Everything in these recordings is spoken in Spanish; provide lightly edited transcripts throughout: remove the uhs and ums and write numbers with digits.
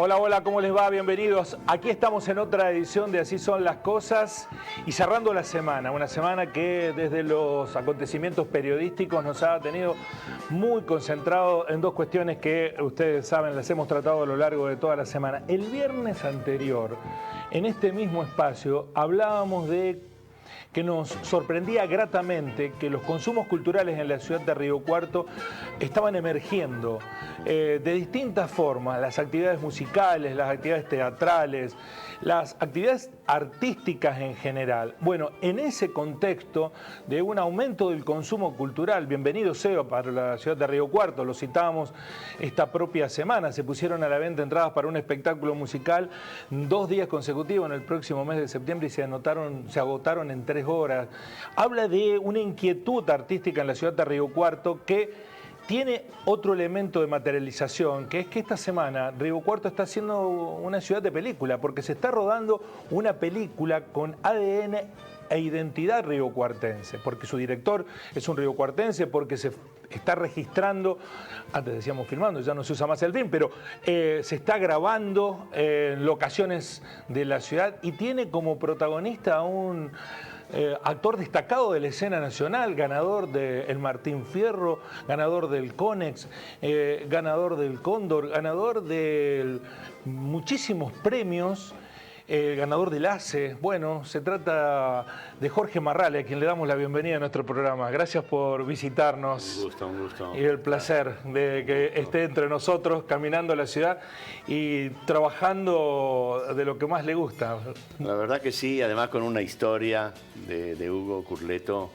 Hola, hola, ¿cómo les va? Bienvenidos. Aquí estamos en otra edición de Así son las cosas y cerrando la semana, una semana que desde los acontecimientos periodísticos nos ha tenido muy concentrado en dos cuestiones que ustedes saben, las hemos tratado a lo largo de toda la semana. El viernes anterior, en este mismo espacio, hablábamos de que nos sorprendía gratamente que los consumos culturales en la ciudad de Río Cuarto estaban emergiendo de distintas formas, las actividades musicales, las actividades teatrales, las actividades artísticas en general. Bueno, en ese contexto de un aumento del consumo cultural, bienvenido sea para la ciudad de Río Cuarto, lo citábamos esta propia semana, se pusieron a la venta entradas para un espectáculo musical 2 días consecutivos en el próximo mes de septiembre y se agotaron en 3 horas. Habla de una inquietud artística en la ciudad de Río Cuarto que tiene otro elemento de materialización, que es que esta semana Río Cuarto está siendo una ciudad de película, porque se está rodando una película con ADN e identidad riocuartense, porque su director es un riocuartense, porque se está registrando, antes decíamos filmando, ya no se usa más el film, pero se está grabando en locaciones de la ciudad y tiene como protagonista a un actor destacado de la escena nacional, ganador del Martín Fierro, ganador del Conex, ganador del Cóndor, ganador de muchísimos premios, ganador del ACE. Bueno, se trata de Jorge Marrale, a quien le damos la bienvenida a nuestro programa. Gracias por visitarnos. Un gusto, un gusto. Y el placer de que esté entre nosotros, caminando la ciudad y trabajando de lo que más le gusta. La verdad que sí, además con una historia de Hugo Curleto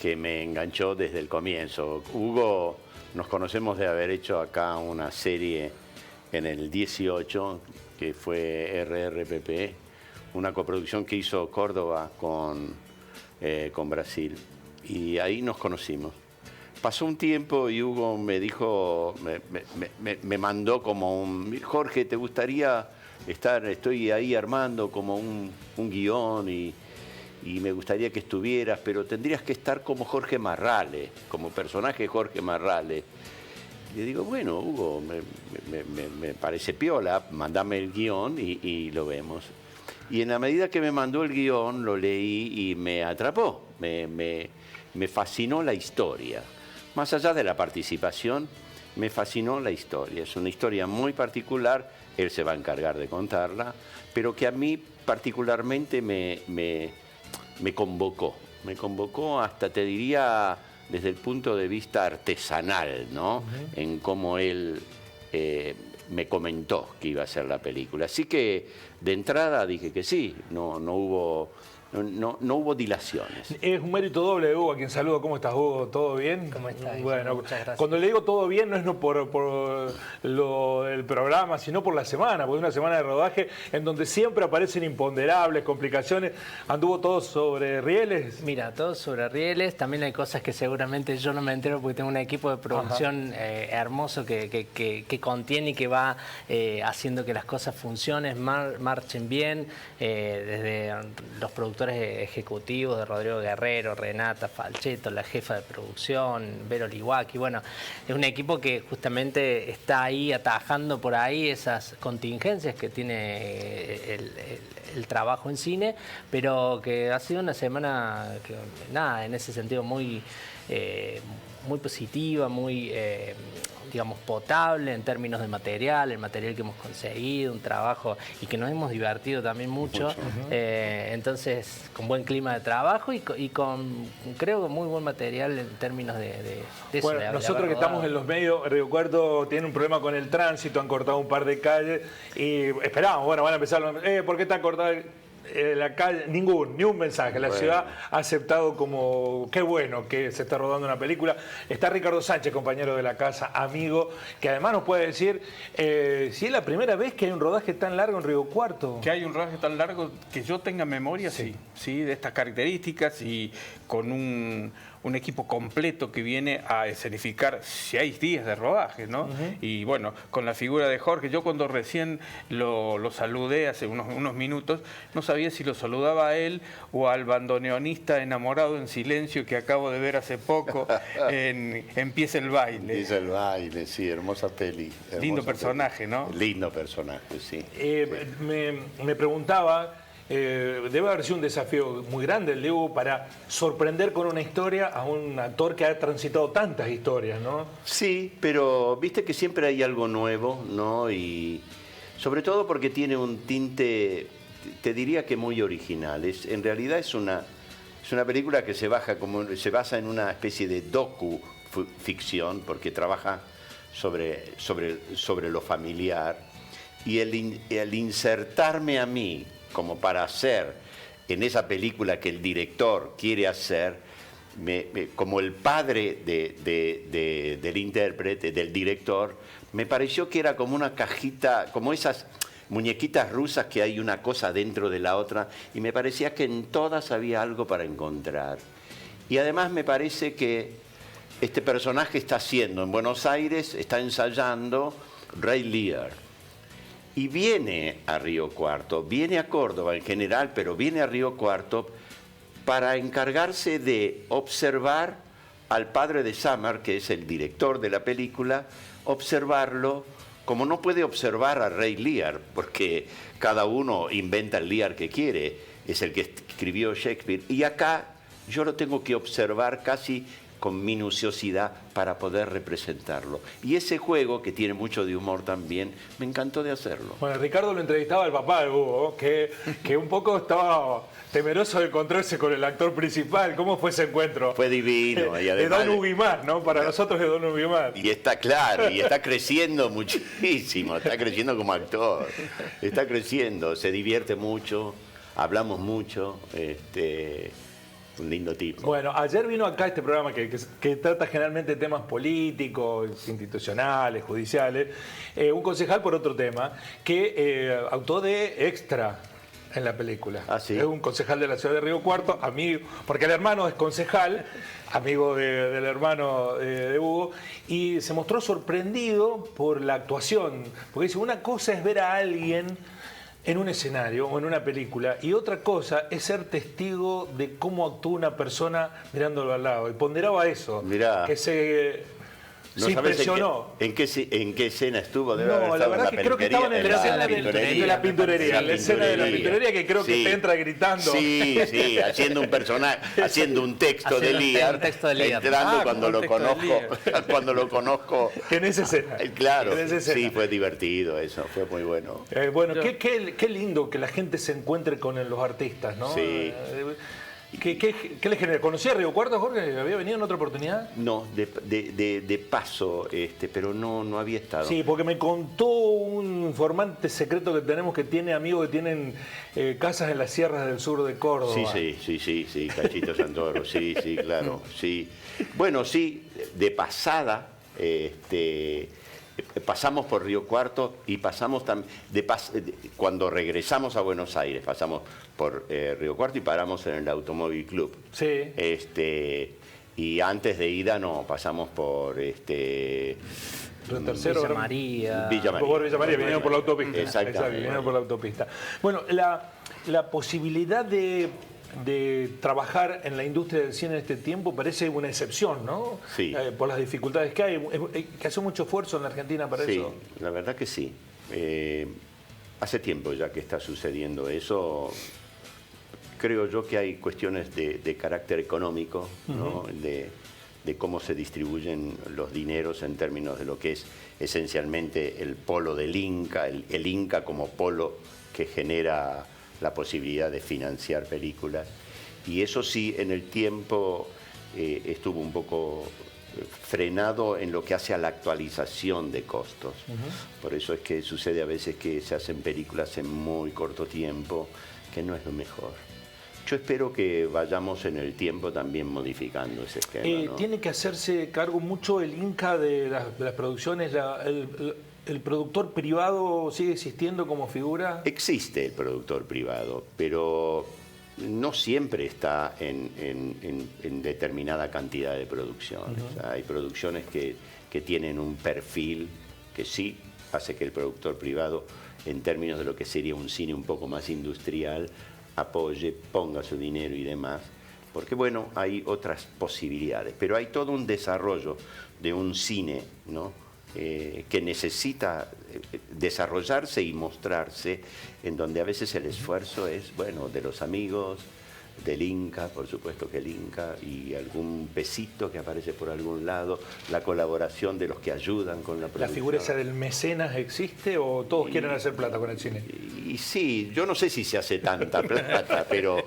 que me enganchó desde el comienzo. Hugo, nos conocemos de haber hecho acá una serie en el 18, que fue RRPP, una coproducción que hizo Córdoba con Brasil. Y ahí nos conocimos. Pasó un tiempo y Hugo me dijo, me mandó como un... Jorge, ¿te gustaría estar? Estoy ahí armando como un guión y me gustaría que estuvieras, pero tendrías que estar como Jorge Marrale, como personaje Jorge Marrale. Le digo, bueno, Hugo, me parece piola, mandame el guión y lo vemos. Y en la medida que me mandó el guión, lo leí y me atrapó, me fascinó la historia. Más allá de la participación, me fascinó la historia. Es una historia muy particular, él se va a encargar de contarla, pero que a mí particularmente me convocó. Me convocó hasta, te diría, desde el punto de vista artesanal, ¿no? En cómo él me comentó que iba a ser la película. Así que de entrada dije que sí, no hubo dilaciones. Es un mérito doble de Hugo, a quien saludo. ¿Cómo estás, Hugo? ¿Todo bien? ¿Cómo estás? Bueno, Muchas gracias. cuando le digo todo bien no es por el programa, sino por la semana, porque es una semana de rodaje en donde siempre aparecen imponderables, complicaciones. ¿Anduvo todo sobre rieles? Mira, todo sobre rieles. También hay cosas que seguramente yo no me entero porque tengo un equipo de producción hermoso que contiene y que va haciendo que las cosas funcionen, marchen bien, desde los productores ejecutivos de Rodrigo Guerrero, Renata Falchetto, la jefa de producción, Vero Liwaki. Bueno, es un equipo que justamente está ahí atajando por ahí esas contingencias que tiene el trabajo en cine, pero que ha sido una semana que, nada, en ese sentido muy positiva, muy digamos, potable en términos de material, el material que hemos conseguido, un trabajo y que nos hemos divertido también mucho. Entonces, con buen clima de trabajo y con, creo, muy buen material en términos de eso. Bueno, nosotros que estamos en los medios, Río Cuarto tiene un problema con el tránsito, han cortado un par de calles y esperamos, bueno, van a empezar, ¿por qué está cortada la calle? Ni un mensaje. La ciudad ha aceptado como, qué bueno que se está rodando una película. Está Ricardo Sánchez, compañero de la casa, amigo, que además nos puede decir si es la primera vez que hay un rodaje tan largo en Río Cuarto. Que hay un rodaje tan largo que yo tenga memoria, sí, de estas características y con un equipo completo que viene a escenificar 6 días de rodaje, ¿no? Y bueno, con la figura de Jorge, yo cuando recién lo saludé hace unos minutos, no sabía si lo saludaba a él o al bandoneonista enamorado en silencio que acabo de ver hace poco en Empieza el baile. Empieza el baile, sí, hermosa peli. Lindo personaje, ¿no? Lindo personaje, sí. Me preguntaba, debe haber sido un desafío muy grande el de Hugo para sorprender con una historia a un actor que ha transitado tantas historias, ¿no? Sí, pero viste que siempre hay algo nuevo, ¿no? Y sobre todo porque tiene un tinte, te diría que muy original. En realidad es una película que se basa en una especie de docu-ficción, porque trabaja sobre lo familiar. Y el insertarme a mí como para hacer en esa película que el director quiere hacer, como el padre del intérprete, del director, me pareció que era como una cajita, como esas muñequitas rusas que hay una cosa dentro de la otra, y me parecía que en todas había algo para encontrar. Y además me parece que este personaje está haciendo en Buenos Aires, está ensayando Ray Lear. Y viene a Río Cuarto, viene a Córdoba en general, pero viene a Río Cuarto para encargarse de observar al padre de Summer, que es el director de la película, observarlo como no puede observar a Ray Lear, porque cada uno inventa el Lear que quiere, es el que escribió Shakespeare. Y acá yo lo tengo que observar casi con minuciosidad para poder representarlo. Y ese juego, que tiene mucho de humor también, me encantó de hacerlo. Bueno, Ricardo lo entrevistaba al papá de Hugo, que un poco estaba temeroso de encontrarse con el actor principal. ¿Cómo fue ese encuentro? Fue divino. Y además, de Don Hugo y más, ¿no? Para nosotros es Don Hugo y más. Y está claro, y está creciendo muchísimo, está creciendo como actor. Está creciendo, se divierte mucho, hablamos mucho, un lindo tipo. Bueno, ayer vino acá este programa que trata generalmente temas políticos, institucionales, judiciales, un concejal por otro tema, que actuó de extra en la película. Ah, ¿sí? Es un concejal de la ciudad de Río Cuarto, amigo, porque el hermano es concejal, amigo del hermano de Hugo, y se mostró sorprendido por la actuación, porque dice, una cosa es ver a alguien en un escenario o en una película, y otra cosa es ser testigo de cómo actúa una persona mirándolo al lado. Y ponderaba eso, Mirá. que se impresionó. ¿En qué escena estuvo? Debe haber No, la estado verdad en que creo que estaba en la escena de la pinturería, la escena de la pinturería, que creo que Sí. te entra gritando. Sí, sí, haciendo un personaje, haciendo un texto de Lear, entrando cuando lo conozco, En esa escena. Claro, En esa escena. sí, fue divertido eso, fue muy bueno. Bueno, qué lindo que la gente se encuentre con los artistas, ¿no? Sí. ¿Qué le genera? ¿Conocía a Río Cuarto, Jorge? ¿Había venido en otra oportunidad? No, de paso, pero no había estado. Sí, porque me contó un informante secreto que tenemos que tiene amigos que tienen casas en las sierras del sur de Córdoba. Sí, Cachito Santoro, sí, claro, sí. Bueno, sí, de pasada, pasamos por Río Cuarto y pasamos también, cuando regresamos a Buenos Aires, pasamos por Río Cuarto y paramos en el Automóvil Club. Sí. Y antes de ida no, pasamos por Río Tercero, Villa María. Por Villa María, vinieron por la autopista. Exactamente. Exacto, vinieron por la autopista. Bueno, la posibilidad de trabajar en la industria del cine en este tiempo parece una excepción, ¿no? Sí. Por las dificultades que hay. Que hace mucho esfuerzo en la Argentina para eso. Sí, la verdad que sí. Hace tiempo ya que está sucediendo eso. Creo yo que hay cuestiones de carácter económico, ¿no? De cómo se distribuyen los dineros en términos de lo que es esencialmente el polo del Inca, el Inca como polo que genera la posibilidad de financiar películas. Y eso sí, en el tiempo estuvo un poco frenado en lo que hace a la actualización de costos. Por eso es que sucede a veces que se hacen películas en muy corto tiempo, que no es lo mejor. Yo espero que vayamos en el tiempo también modificando ese esquema, ¿no? Tiene que hacerse cargo mucho el Inca de las producciones, ¿el productor privado sigue existiendo como figura? Existe el productor privado, pero no siempre está en determinada cantidad de producciones. Hay producciones que tienen un perfil que sí hace que el productor privado, en términos de lo que sería un cine un poco más industrial, apoye, ponga su dinero y demás, porque bueno, hay otras posibilidades, pero hay todo un desarrollo de un cine, ¿no? Que necesita desarrollarse y mostrarse, en donde a veces el esfuerzo es, bueno, de los amigos, del Inca, por supuesto que el Inca, y algún pesito que aparece por algún lado, la colaboración de los que ayudan con la producción. ¿La figura esa del mecenas existe o todos quieren hacer plata con el cine? Y sí, yo no sé si se hace tanta plata, pero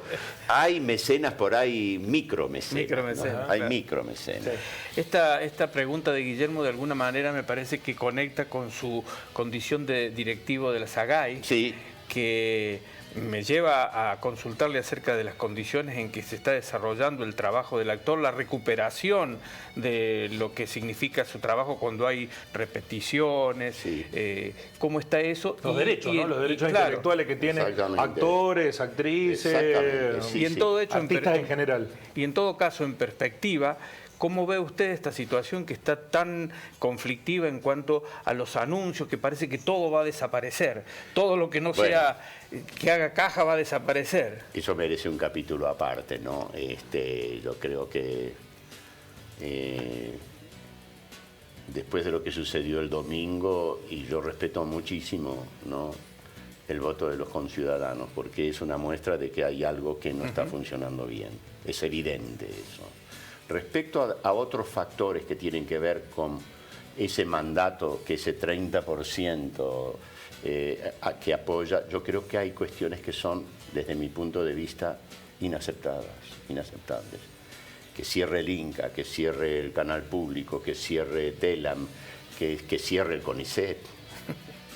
hay mecenas por ahí, micromecenas. ¿No? Hay micromecenas. Sí. Esta pregunta de Guillermo de alguna manera me parece que conecta con su condición de directivo de la SAGAI, sí, que me lleva a consultarle acerca de las condiciones en que se está desarrollando el trabajo del actor, la recuperación de lo que significa su trabajo cuando hay repeticiones, sí. ¿Cómo está eso? Los derechos, ¿no? Los derechos intelectuales que tienen actores, actrices, sí, y en todo hecho, artistas en general. Y en todo caso, en perspectiva, ¿cómo ve usted esta situación que está tan conflictiva en cuanto a los anuncios, que parece que todo va a desaparecer? Todo lo que no sea que haga caja va a desaparecer. Eso merece un capítulo aparte, ¿no? Yo creo que después de lo que sucedió el domingo, y yo respeto muchísimo, ¿no?, el voto de los conciudadanos, porque es una muestra de que hay algo que no está funcionando bien. Es evidente eso. Respecto a otros factores que tienen que ver con ese mandato, que ese 30% que apoya, yo creo que hay cuestiones que son, desde mi punto de vista, inaceptables. Que cierre el Inca, que cierre el canal público, que cierre Telam, que cierre el CONICET.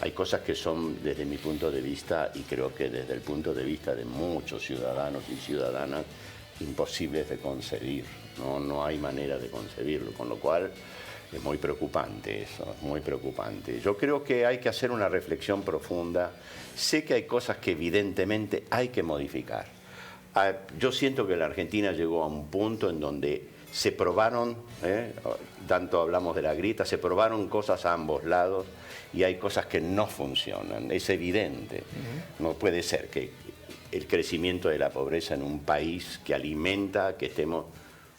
Hay cosas que son, desde mi punto de vista, y creo que desde el punto de vista de muchos ciudadanos y ciudadanas, imposibles de concebir. No hay manera de concebirlo, con lo cual es muy preocupante eso, es muy preocupante. Yo creo que hay que hacer una reflexión profunda. Sé que hay cosas que evidentemente hay que modificar. Yo siento que la Argentina llegó a un punto en donde se probaron, tanto hablamos de la grieta, se probaron cosas a ambos lados y hay cosas que no funcionan, es evidente. No puede ser que el crecimiento de la pobreza en un país que alimenta, que estemos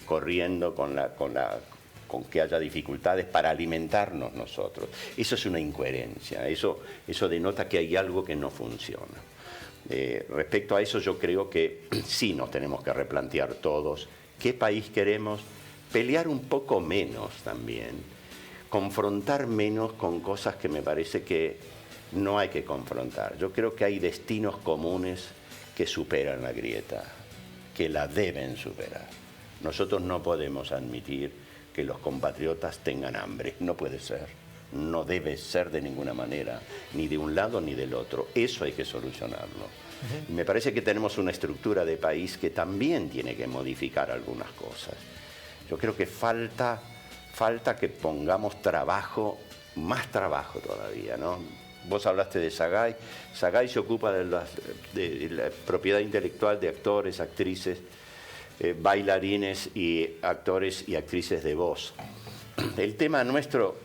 corriendo con que haya dificultades para alimentarnos nosotros. Eso es una incoherencia, eso denota que hay algo que no funciona. Respecto a eso, yo creo que sí nos tenemos que replantear todos qué país queremos, pelear un poco menos también, confrontar menos con cosas que me parece que no hay que confrontar. Yo creo que hay destinos comunes que superan la grieta, que la deben superar. Nosotros no podemos admitir que los compatriotas tengan hambre, no puede ser, no debe ser de ninguna manera, ni de un lado ni del otro. Eso hay que solucionarlo. Me parece que tenemos una estructura de país que también tiene que modificar algunas cosas. Yo creo que falta que pongamos trabajo, más trabajo todavía, ¿no? Vos hablaste de SAGAI. SAGAI se ocupa de la propiedad intelectual de actores, actrices, bailarines y actores y actrices de voz. El tema nuestro,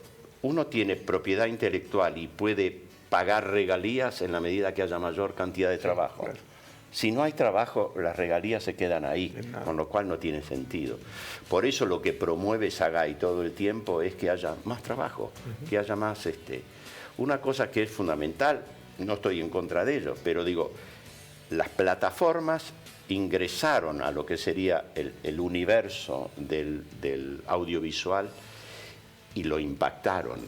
uno tiene propiedad intelectual y puede pagar regalías en la medida que haya mayor cantidad de trabajo. Claro. Si no hay trabajo, las regalías se quedan ahí, con lo cual no tiene sentido. Por eso lo que promueve SAGAI todo el tiempo es que haya más trabajo, que haya más... Una cosa que es fundamental, no estoy en contra de ello, pero digo, las plataformas ingresaron a lo que sería el universo del audiovisual y lo impactaron.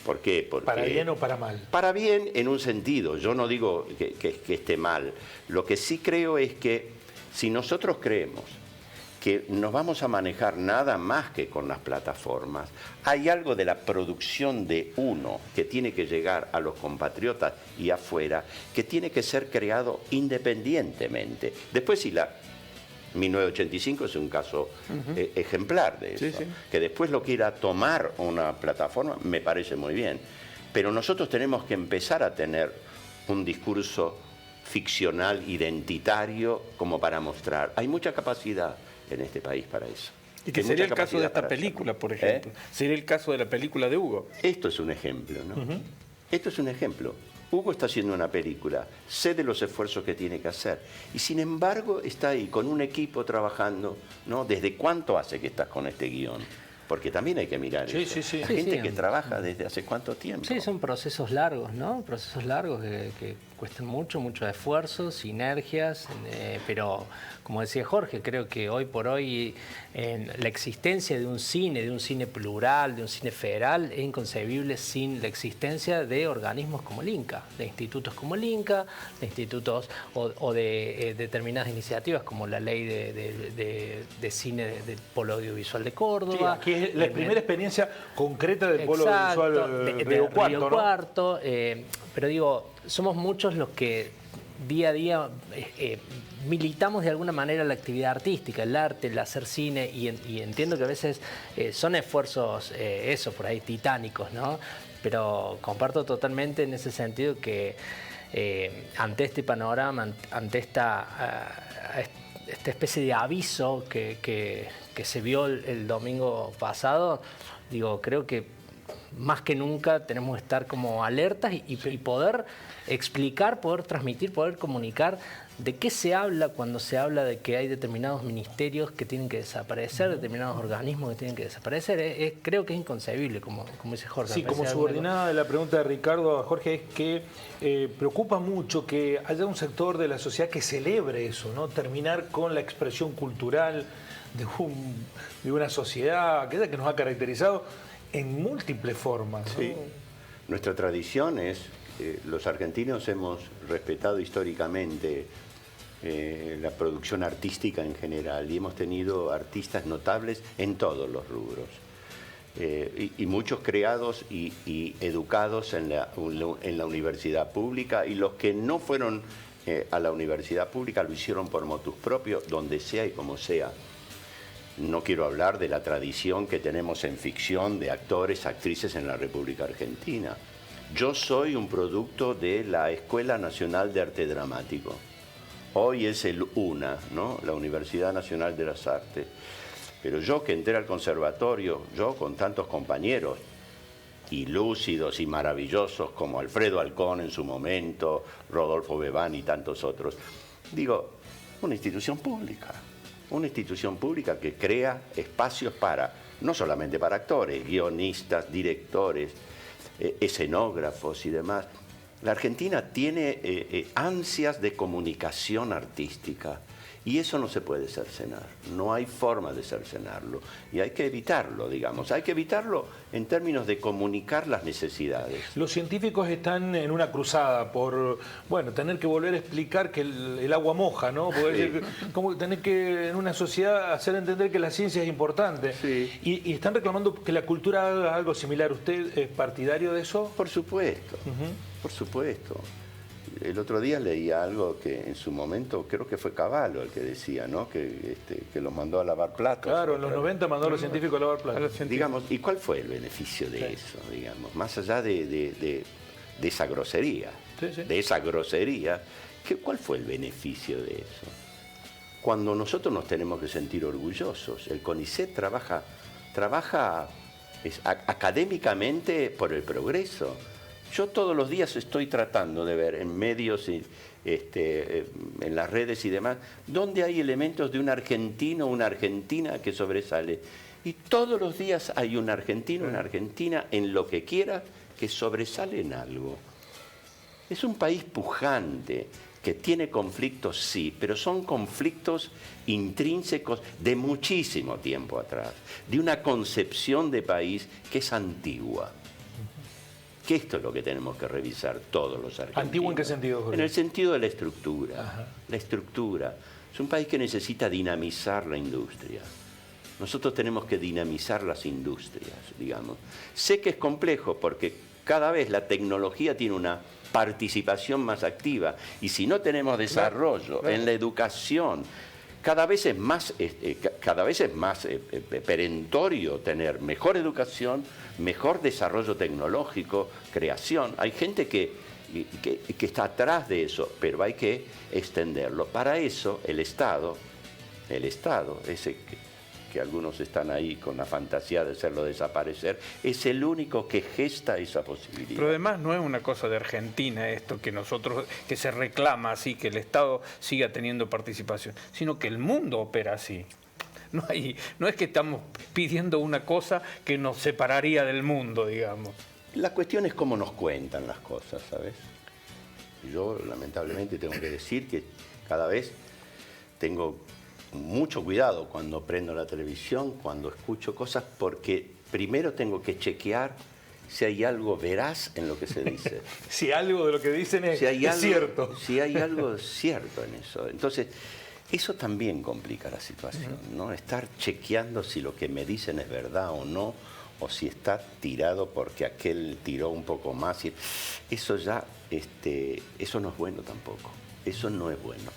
¿Por qué? Porque, ¿para bien o para mal? Para bien en un sentido, yo no digo que esté mal. Lo que sí creo es que si nosotros creemos que nos vamos a manejar nada más que con las plataformas, hay algo de la producción de uno que tiene que llegar a los compatriotas y afuera, que tiene que ser creado independientemente. Después si 1985 es un caso ejemplar de eso. Sí. Que después lo quiera tomar una plataforma, me parece muy bien. Pero nosotros tenemos que empezar a tener un discurso ficcional identitario como para mostrar. Hay mucha capacidad en este país para eso. Y que sería el caso de esta película, por ejemplo. Sería el caso de la película de Hugo. Esto es un ejemplo, ¿no? Esto es un ejemplo. Hugo está haciendo una película, sé de los esfuerzos que tiene que hacer, y sin embargo está ahí con un equipo trabajando, ¿no? ¿Desde cuánto hace que estás con este guión? Porque también hay que mirar eso. Sí. Hay gente que trabaja desde hace cuánto tiempo. Sí, son procesos largos, ¿no? Procesos largos que cuestan mucho esfuerzo, sinergias, pero como decía Jorge, creo que hoy por hoy la existencia de un cine plural, de un cine federal, es inconcebible sin la existencia de organismos como el INCA, de institutos como el INCA, de institutos o de determinadas iniciativas como la ley de cine del Polo Audiovisual de Córdoba. Sí, aquí es la primera experiencia concreta del Polo Audiovisual de Río Cuarto, Río ¿no? Cuarto, pero digo, somos muchos los que día a día militamos de alguna manera la actividad artística, el arte, el hacer cine, y entiendo que a veces son esfuerzos, por ahí, titánicos, ¿no? Pero comparto totalmente en ese sentido que ante este panorama, ante esta especie de aviso que se vio el domingo pasado, digo, creo que más que nunca tenemos que estar como alertas y poder explicar, poder transmitir, poder comunicar de qué se habla cuando se habla de que hay determinados ministerios que tienen que desaparecer, determinados organismos que tienen que desaparecer. Creo que es inconcebible, como dice Jorge. Sí, como subordinada de la pregunta de Ricardo a Jorge, es que preocupa mucho que haya un sector de la sociedad que celebre eso, ¿no? Terminar con la expresión cultural de una sociedad aquella que nos ha caracterizado en múltiples formas, ¿no? Sí. Nuestra tradición es, los argentinos hemos respetado históricamente la producción artística en general y hemos tenido artistas notables en todos los rubros. Y muchos creados y educados en la universidad pública, y los que no fueron a la universidad pública lo hicieron por motus propio, donde sea y como sea. No quiero hablar de la tradición que tenemos en ficción de actores, actrices en la República Argentina. Yo soy un producto de la Escuela Nacional de Arte Dramático. Hoy es el UNA, ¿no? La Universidad Nacional de las Artes. Pero yo que entré al conservatorio, yo con tantos compañeros, y lúcidos y maravillosos como Alfredo Alcón en su momento, Rodolfo Bebán y tantos otros, digo, una institución pública que crea espacios para, no solamente para actores, guionistas, directores, escenógrafos y demás. La Argentina tiene ansias de comunicación artística y eso no se puede cercenar, no hay forma de cercenarlo y hay que evitarlo, digamos, hay que evitarlo en términos de comunicar las necesidades. Los científicos están en una cruzada por, tener que volver a explicar que el agua moja, ¿no? Poder, como tener que en una sociedad hacer entender que la ciencia es importante. Sí. Y están reclamando que la cultura haga algo similar. ¿Usted es partidario de eso? Por supuesto, por supuesto. El otro día leía algo que en su momento, creo que fue Cavallo el que decía, ¿no? Que los mandó a lavar platos. Claro, en los 90 mandó a los científicos a lavar platos. Digamos, ¿y cuál fue el beneficio de eso, digamos? Más allá de esa grosería, de esa grosería, ¿cuál fue el beneficio de eso? Cuando nosotros nos tenemos que sentir orgullosos, el CONICET trabaja académicamente por el progreso. Yo todos los días estoy tratando de ver en medios, en las redes y demás, dónde hay elementos de un argentino o una argentina que sobresale. Y todos los días hay un argentino, una argentina, en lo que quiera, que sobresale en algo. Es un país pujante, que tiene conflictos, sí, pero son conflictos intrínsecos de muchísimo tiempo atrás, de una concepción de país que es antigua. Que esto es lo que tenemos que revisar todos los argentinos. ¿Antiguo en qué sentido, Jorge? En el sentido de la estructura. Ajá. La estructura. Es un país que necesita dinamizar la industria. Nosotros tenemos que dinamizar las industrias, digamos. Sé que es complejo porque cada vez la tecnología tiene una participación más activa y si no tenemos desarrollo en la educación, cada vez es más perentorio tener mejor educación, mejor desarrollo tecnológico, creación. Hay gente que que está atrás de eso, pero hay que extenderlo. Para eso el Estado, ese que algunos están ahí con la fantasía de hacerlo desaparecer, es el único que gesta esa posibilidad. Pero además no es una cosa de Argentina esto, que se reclama así, que el Estado siga teniendo participación, sino que el mundo opera así. No es que estamos pidiendo una cosa que nos separaría del mundo, digamos. La cuestión es cómo nos cuentan las cosas, ¿sabes? Yo lamentablemente tengo que decir que cada vez tengo mucho cuidado cuando prendo la televisión, cuando escucho cosas, porque primero tengo que chequear si hay algo veraz en lo que se dice. Si algo de lo que dicen es cierto. Si hay algo cierto en eso. Entonces, eso también complica la situación, ¿no? Estar chequeando si lo que me dicen es verdad o no, o si está tirado porque aquel tiró un poco más. Eso ya, eso no es bueno tampoco. Eso no es bueno.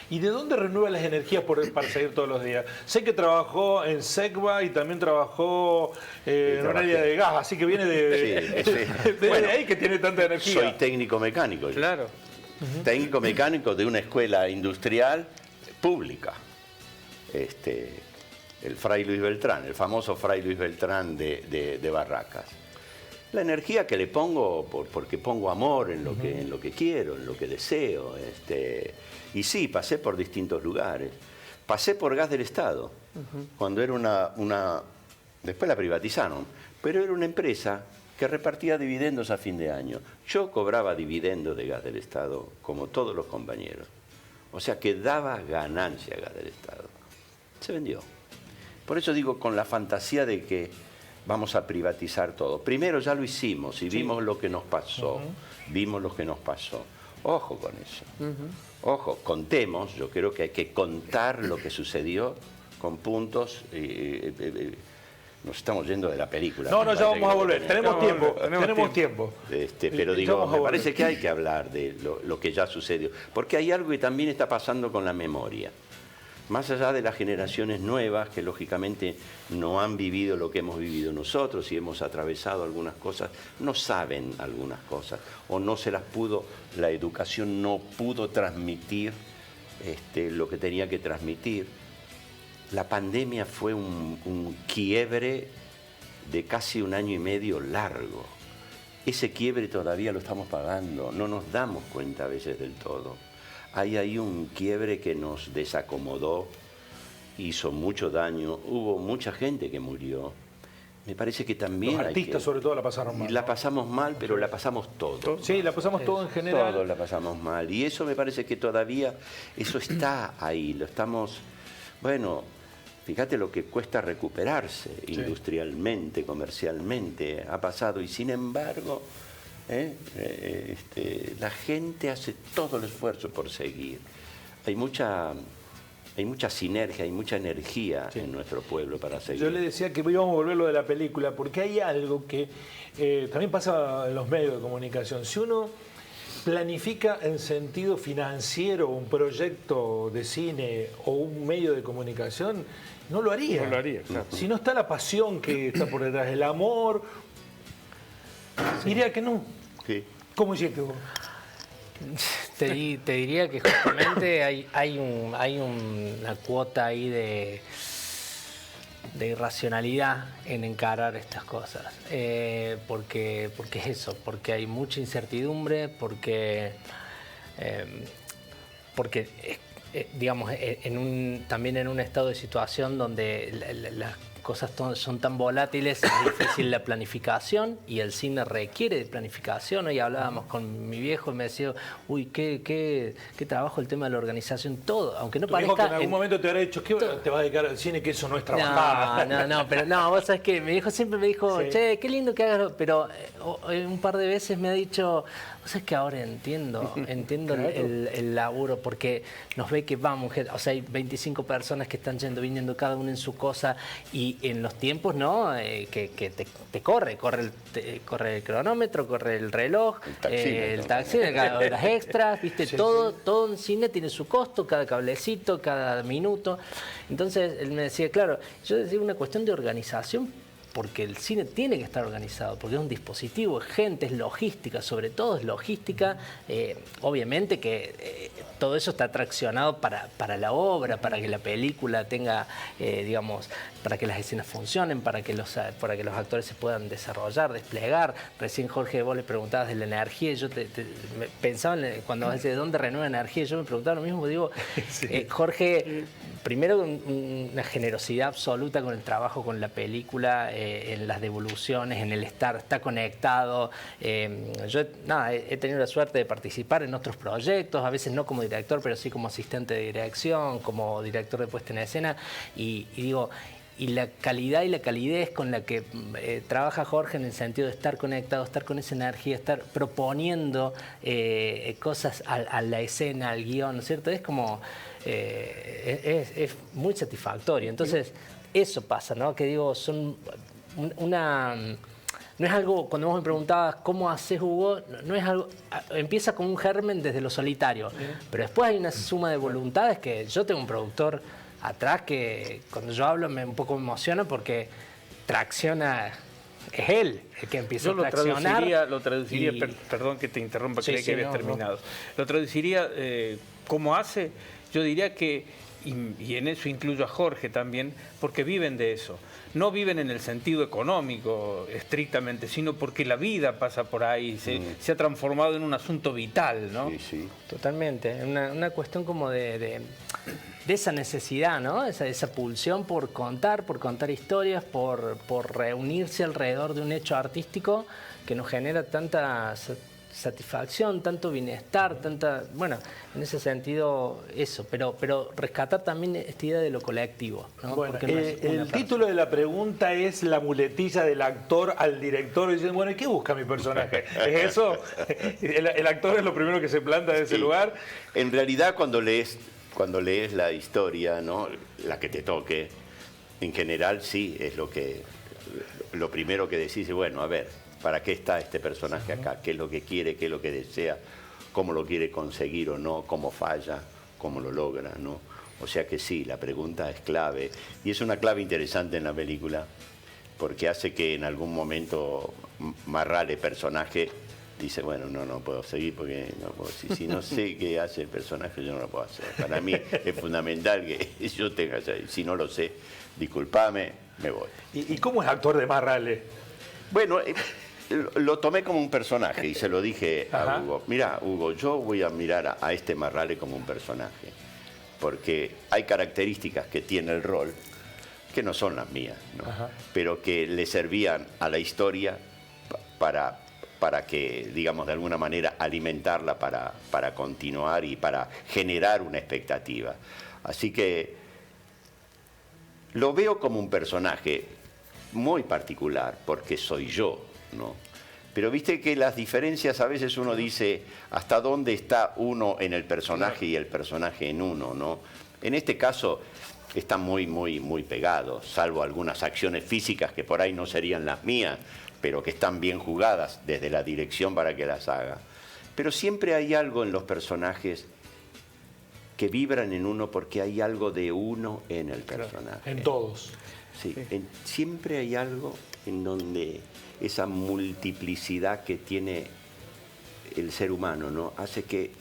¿Y de dónde renueva las energías para seguir todos los días? Sé que trabajó en SECBA y también trabajó en un área de gas, así que viene de Bueno, ahí que tiene tanta energía. Soy técnico mecánico. Claro. Técnico mecánico de una escuela industrial pública. El Fray Luis Beltrán, el famoso Fray Luis Beltrán de Barracas. La energía que le pongo, porque pongo amor en lo que quiero, en lo que deseo. Y sí, pasé por distintos lugares. Pasé por Gas del Estado, cuando era una... Después la privatizaron, pero era una empresa que repartía dividendos a fin de año. Yo cobraba dividendos de Gas del Estado, como todos los compañeros. O sea que daba ganancia a Gas del Estado. Se vendió. Por eso digo, con la fantasía de que vamos a privatizar todo. Primero ya lo hicimos y vimos lo que nos pasó. Vimos lo que nos pasó. Ojo con eso. Ojo, contemos. Yo creo que hay que contar lo que sucedió con puntos. Nos estamos yendo de la película. No, ya vamos a volver. Tenemos tiempo. Pero digo, me parece que hay que hablar de lo que ya sucedió. Porque hay algo que también está pasando con la memoria. Más allá de las generaciones nuevas, que lógicamente no han vivido lo que hemos vivido nosotros y hemos atravesado algunas cosas, no saben algunas cosas, o no se las pudo, la educación no pudo transmitir lo que tenía que transmitir. La pandemia fue un quiebre de casi 1 año y medio largo. Ese quiebre todavía lo estamos pagando, no nos damos cuenta a veces del todo. Hay ahí un quiebre que nos desacomodó, hizo mucho daño, hubo mucha gente que murió. Me parece que también... Los artistas sobre todo la pasaron mal. La pasamos mal, pero la pasamos todo. Sí, la pasamos todo en general. Todos la pasamos mal. Y eso me parece que todavía, eso está ahí. Lo estamos... Bueno, fíjate lo que cuesta recuperarse industrialmente, comercialmente. Ha pasado y sin embargo... la gente hace todo el esfuerzo por seguir. Hay mucha sinergia, hay mucha energía en nuestro pueblo para seguir. Yo le decía que íbamos a volver lo de la película, porque hay algo que también pasa en los medios de comunicación. Si uno planifica en sentido financiero un proyecto de cine o un medio de comunicación, no lo haría. No lo haría, claro. Si no está la pasión que está por detrás, el amor, diría que no. Sí. ¿Cómo hiciste vos? Te diría que justamente hay una cuota ahí de irracionalidad en encarar estas cosas. Porque es eso, porque hay mucha incertidumbre, porque digamos, también en un estado de situación donde las cosas son tan volátiles, es difícil la planificación y el cine requiere de planificación. Hoy hablábamos con mi viejo y me decía, uy, qué trabajo el tema de la organización, todo, aunque no parezca... Que en algún momento te habrá dicho, ¿qué te vas a dedicar al cine? Que eso no es trabajar. No, vos sabés que mi viejo siempre me dijo, che, qué lindo que hagas, pero un par de veces me ha dicho, vos sabés que ahora entiendo claro. el laburo, porque nos ve que vamos, o sea, hay 25 personas que están viniendo cada uno en su cosa, y en los tiempos, ¿no? Que te corre el cronómetro, corre el reloj, el taxi, las extras, ¿viste? Todo en cine tiene su costo, cada cablecito, cada minuto. Entonces él me decía, claro, yo decía una cuestión de organización porque el cine tiene que estar organizado, porque es un dispositivo, es gente, es logística, sobre todo es logística. Obviamente que todo eso está traccionado para la obra, para que la película tenga, digamos, para que las escenas funcionen, para que los actores se puedan desarrollar, desplegar. Recién, Jorge, vos le preguntabas de la energía, yo pensaba cuando de dónde renueva energía, yo me preguntaba lo mismo, digo, sí. Jorge, primero una generosidad absoluta con el trabajo, con la película, en las devoluciones, en el está conectado. Yo he tenido la suerte de participar en otros proyectos, a veces no como director, pero sí como asistente de dirección, como director de puesta en escena, y digo, y la calidad y la calidez con la que trabaja Jorge en el sentido de estar conectado, estar con esa energía, estar proponiendo cosas a la escena, al guión, ¿no es cierto? Es como, es muy satisfactorio. Entonces, eso pasa, ¿no? Que digo, son no es algo, cuando vos me preguntabas cómo haces, Hugo, no es algo, empieza con un germen desde lo solitario, pero después hay una suma de voluntades que yo tengo un productor atrás que cuando yo hablo un poco me emociona porque tracciona, es él el que empieza a traccionar. Lo traduciría, perdón que te interrumpa, creí que habías terminado. Lo traduciría, ¿cómo hace? Yo diría que, y en eso incluyo a Jorge también, porque viven de eso. No viven en el sentido económico estrictamente, sino porque la vida pasa por ahí, se ha transformado en un asunto vital, ¿no? Sí, sí. Totalmente, una cuestión como de esa necesidad, ¿no? Esa pulsión por contar historias, por reunirse alrededor de un hecho artístico que nos genera tanta satisfacción, tanto bienestar, bueno, en ese sentido eso, pero rescatar también esta idea de lo colectivo, ¿no? Bueno, el título de la pregunta es la muletilla del actor al director, y dicen, bueno, ¿y qué busca mi personaje? ¿Es eso? ¿El actor es lo primero que se planta de ese lugar? En realidad, cuando lees la historia, ¿no? La que te toque, en general sí es lo primero que decís, bueno, a ver, ¿para qué está este personaje acá? ¿Qué es lo que quiere? ¿Qué es lo que desea? ¿Cómo lo quiere conseguir o no? ¿Cómo falla? ¿Cómo lo logra? ¿No? O sea que sí, la pregunta es clave. Y es una clave interesante en la película, porque hace que en algún momento Marral, el personaje, dice, bueno, no puedo seguir porque si no sé qué hace el personaje, yo no lo puedo hacer. Para mí es fundamental que yo tenga, si no lo sé, discúlpame, me voy. ¿Y cómo es actor de Marrale? Bueno, lo tomé como un personaje y se lo dije a Hugo. Mira, Hugo, yo voy a mirar a este Marrale como un personaje, porque hay características que tiene el rol que no son las mías, ¿no? Pero que le servían a la historia para que, digamos, de alguna manera alimentarla para continuar y para generar una expectativa. Así que lo veo como un personaje muy particular, porque soy yo, ¿no? Pero viste que las diferencias, a veces uno dice hasta dónde está uno en el personaje y el personaje en uno, ¿no? En este caso están muy, muy, muy pegados, salvo algunas acciones físicas que por ahí no serían las mías, pero que están bien jugadas desde la dirección para que las haga. Pero siempre hay algo en los personajes que vibran en uno porque hay algo de uno en el personaje. Claro, en todos. Sí, siempre hay algo en donde esa multiplicidad que tiene el ser humano, ¿no? Hace que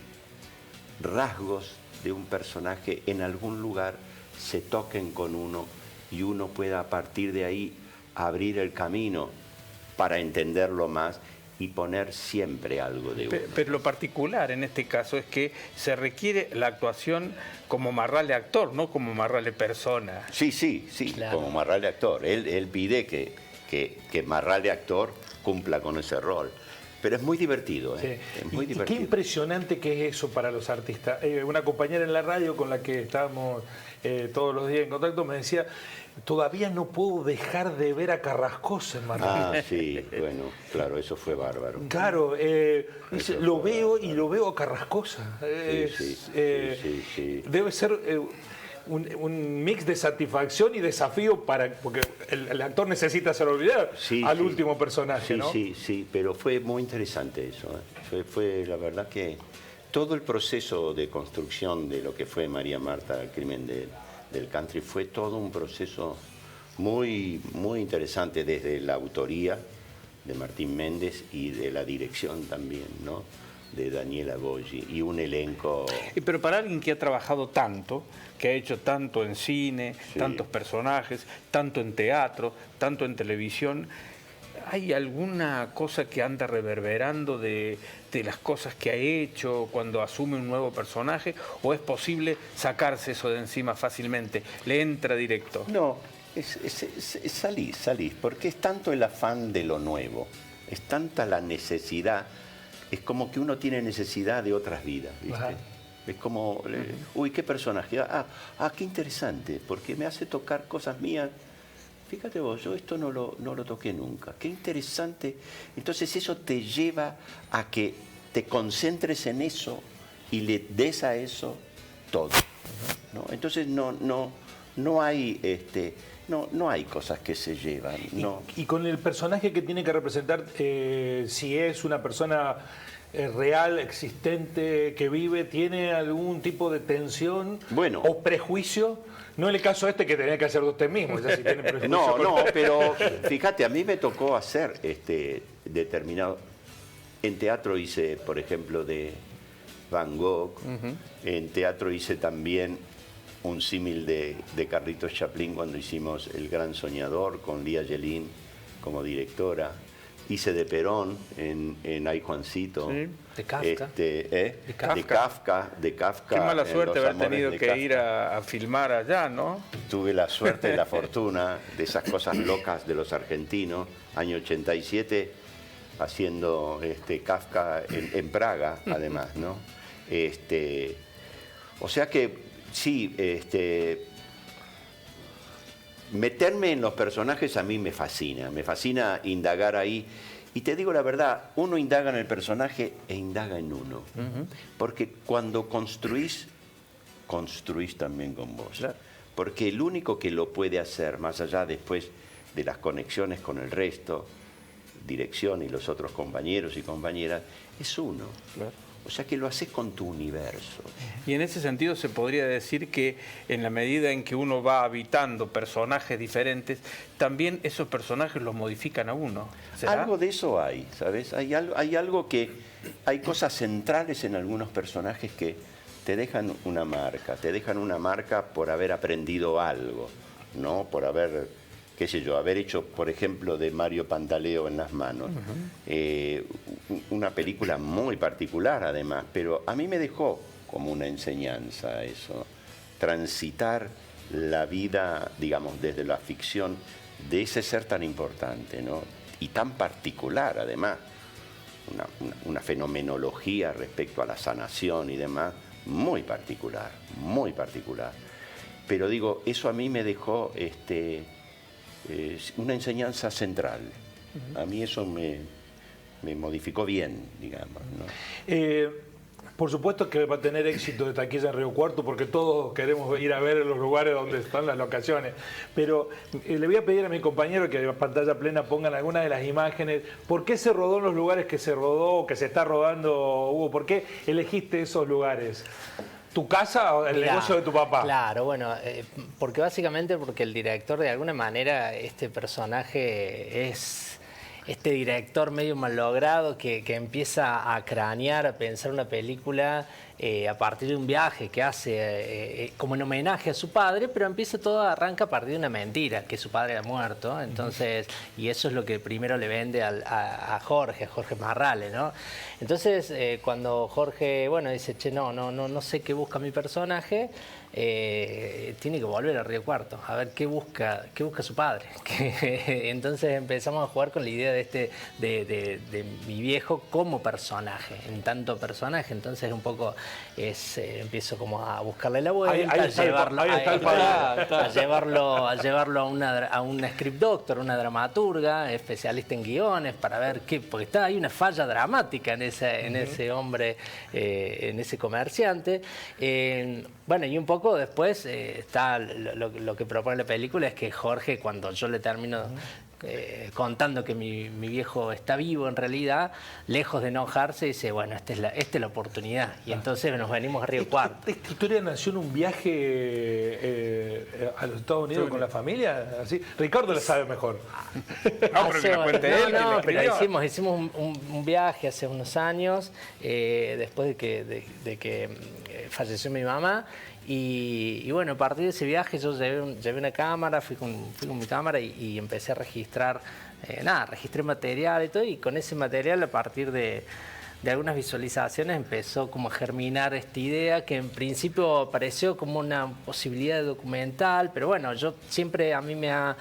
rasgos de un personaje en algún lugar se toquen con uno y uno pueda a partir de ahí abrir el camino para entenderlo más y poner siempre algo de uno. Pero lo particular en este caso es que se requiere la actuación como Marrale actor, no como Marrale persona. Sí, claro. Como Marrale actor. Él pide que Marrale actor cumpla con ese rol. Pero es muy divertido, ¿eh? Sí. Es muy divertido. Qué impresionante que es eso para los artistas. Una compañera en la radio con la que estábamos todos los días en contacto me decía, todavía no puedo dejar de ver a Carrascosa en Marrale. Ah, sí, bueno, claro, eso fue bárbaro. Claro, lo veo y lo veo a Carrascosa. Sí. Debe ser un mix de satisfacción y desafío porque el actor necesita hacer olvidar al último personaje, ¿no? Sí, pero fue muy interesante eso, ¿eh? Fue la verdad que todo el proceso de construcción de lo que fue María Marta, el crimen del country, fue todo un proceso muy, muy interesante desde la autoría de Martín Méndez y de la dirección también, ¿no? De Daniela Goggi, y un elenco... Pero para alguien que ha trabajado tanto, que ha hecho tanto en cine, Sí. tantos personajes, tanto en teatro, tanto en televisión, ¿hay alguna cosa que anda reverberando de las cosas que ha hecho cuando asume un nuevo personaje? ¿O es posible sacarse eso de encima fácilmente? ¿Le entra directo? No, salís, porque es tanto el afán de lo nuevo, es tanta la necesidad, es como que uno tiene necesidad de otras vidas, ¿viste? Ajá. Es como, uy, qué personaje, qué interesante, porque me hace tocar cosas mías. Fíjate vos, yo esto no lo toqué nunca, qué interesante. Entonces eso te lleva a que te concentres en eso y le des a eso todo, ¿no? Entonces no hay cosas que se llevan, no. Y con el personaje que tiene que representar, si es una persona real, existente, que vive, ¿tiene algún tipo de tensión Bueno. o prejuicio? No en el caso este que tenía que hacer de usted mismo, ya si tiene prejuicio. No, pero fíjate, a mí me tocó hacer determinado... En teatro hice, por ejemplo, de Van Gogh, en teatro hice también un símil de Carlitos Chaplin cuando hicimos El Gran Soñador con Lía Yelin como directora. Hice de Perón en Ay Juancito. Sí. De Kafka. De Kafka. Qué mala en suerte Los haber Amores tenido de que ir Kafka. a filmar allá, ¿no? Tuve la suerte y la fortuna de esas cosas locas de los argentinos. Año 87, haciendo Kafka en Praga, además, ¿no? O sea que sí, meterme en los personajes a mí me fascina indagar ahí. Y te digo la verdad, uno indaga en el personaje e indaga en uno. Porque cuando construís también con vos. Claro. Porque el único que lo puede hacer, más allá después de las conexiones con el resto, dirección y los otros compañeros y compañeras, es uno. Claro. O sea que lo haces con tu universo. Y en ese sentido se podría decir que en la medida en que uno va habitando personajes diferentes, también esos personajes los modifican a uno. ¿Será? Algo de eso hay, ¿sabes? Hay algo que... Hay cosas centrales en algunos personajes que te dejan una marca por haber aprendido algo, ¿no? Por haber, qué sé yo, haber hecho, por ejemplo, de Mario Pantaleo en Las Manos. Una película muy particular, además, pero a mí me dejó como una enseñanza eso, transitar la vida, digamos, desde la ficción de ese ser tan importante, ¿no? Y tan particular, además, una fenomenología respecto a la sanación y demás, muy particular, muy particular. Pero digo, eso a mí me dejó una enseñanza central. A mí eso me modificó bien, digamos, ¿no? Por supuesto que va a tener éxito de taquilla en Río Cuarto, porque todos queremos ir a ver los lugares donde están las locaciones. Pero le voy a pedir a mi compañero que a pantalla plena pongan algunas de las imágenes. ¿Por qué se rodó en los lugares que se rodó, que se está rodando, Hugo? ¿Por qué elegiste esos lugares? ¿Tu casa o el negocio de tu papá? Claro, bueno, porque básicamente porque el director, de alguna manera, este personaje es este director medio malogrado que empieza a cranear, a pensar una película a partir de un viaje que hace como en homenaje a su padre, pero arranca a partir de una mentira, que su padre ha muerto. Entonces, y eso es lo que primero le vende a Jorge Marrale, ¿no? Entonces, cuando Jorge, bueno, dice, che, no sé qué busca mi personaje, tiene que volver a Río Cuarto, a ver qué busca su padre. Entonces empezamos a jugar con la idea de mi viejo como personaje, en tanto personaje. Entonces un poco empiezo como a buscarle la vuelta, a llevarlo a una script doctor, una dramaturga, especialista en guiones, para ver qué, porque hay una falla dramática en ese hombre, en ese comerciante. Bueno, y un poco después está lo que propone la película, es que Jorge, cuando yo le termino contando que mi viejo está vivo en realidad, lejos de enojarse, dice, bueno, esta es la oportunidad. Y entonces nos venimos a Río Cuarto. ¿Esta historia nació en un viaje a los Estados Unidos con la familia? Así. Ricardo la sabe mejor. No, pero que la cuente él. No, pero hicimos un viaje hace unos años, después de que falleció mi mamá. Y bueno, a partir de ese viaje yo llevé una cámara, fui con mi cámara y empecé a registrar, registré material y todo, y con ese material, a partir de algunas visualizaciones, empezó como a germinar esta idea que en principio pareció como una posibilidad de documental, pero bueno, yo siempre, a mí me ha